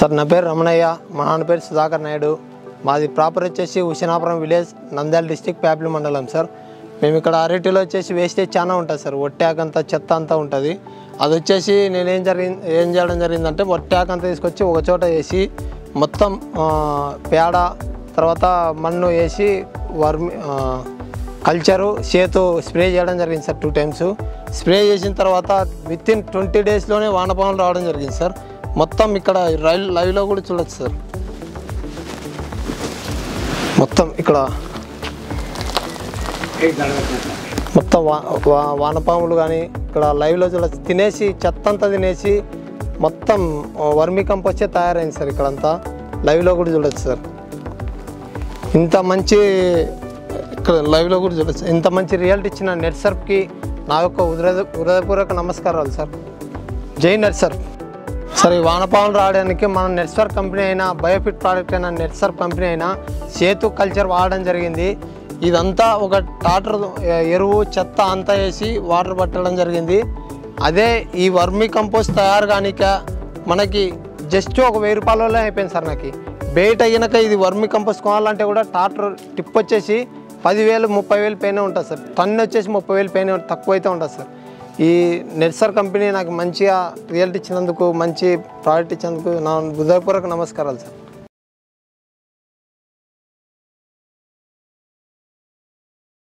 Sir నా పేరు రమణయ్య, మా నాన్న పేరు సుధాకర్ నాయుడు. మాది ప్రాపర్ వచ్చేసి హుసేనాపురం విలేజ్, నంద్యాల డిస్టిక్, ప్యాపిలి మండలం. సార్ మేము ఇక్కడ అరటిలో వచ్చేసి వేస్టేజ్ చాలా ఉంటుంది సార్. ఒట్టాకంతా చెత్త అంతా ఉంటుంది. అది వచ్చేసి నేను ఏం చేయడం జరిగిందంటే ఒట్టాకంతా తీసుకొచ్చి ఒక చోట వేసి మొత్తం పేడ తర్వాత మన్ను వేసి కల్చరు చేతు స్ప్రే చేయడం జరిగింది సార్. 2 times స్ప్రే చేసిన తర్వాత వితిన్ 20 daysలోనే వానపాములు రావడం జరిగింది సార్. మొత్తం ఇక్కడ లైవ్లో కూడా చూడొచ్చు సార్. మొత్తం ఇక్కడ మొత్తం వానపాములు కానీ ఇక్కడ లైవ్లో చూడొచ్చు. తినేసి చెత్త అంతా తినేసి మొత్తం వర్మీ కంపోస్టే తయారైంది సార్. ఇక్కడంతా లైవ్లో కూడా చూడొచ్చు సార్. ఇంత మంచి ఇక్కడ లైవ్లో కూడా చూడొచ్చు. ఇంత మంచి రిజల్ట్ ఇచ్చిన నెట్సర్ఫ్కి నా యొక్క హృదయపూర్వక నమస్కారాలు సార్. జై నెట్సర్ఫ్. సార్ ఈ వానపాములు రావడానికి మన నెట్సర్ఫ్ కంపెనీ అయినా, బయోఫిట్ ప్రోడక్ట్ అయినా, నెట్సర్ఫ్ కంపెనీ అయినా సేతు కల్చర్ వాడడం జరిగింది. ఇదంతా ఒక టాటర్ ఎరువు చెత్త అంతా వేసి వాటర్ పట్టడం జరిగింది. అదే ఈ వర్మీ కంపోస్ట్ తయారు కానిక మనకి జస్ట్ ఒక 1000 రూపాయలలో అయిపోయింది సార్. నాకు బయట అయినాక ఇది వర్మీ కంపోస్ట్ కొనాలంటే కూడా టాటర్ టిప్ వచ్చేసి 10,000 30,000 పైన ఉంటుంది సార్. టన్ను వచ్చేసి 30,000 పైన తక్కువ అయితే ఉంటుంది సార్. ఈ నెట్సర్ఫ్ కంపెనీ నాకు మంచిగా రిజల్ట్ ఇచ్చినందుకు, మంచి ప్రోడక్ట్ ఇచ్చినందుకు నా హృదయపూర్వక నమస్కారాలు సార్.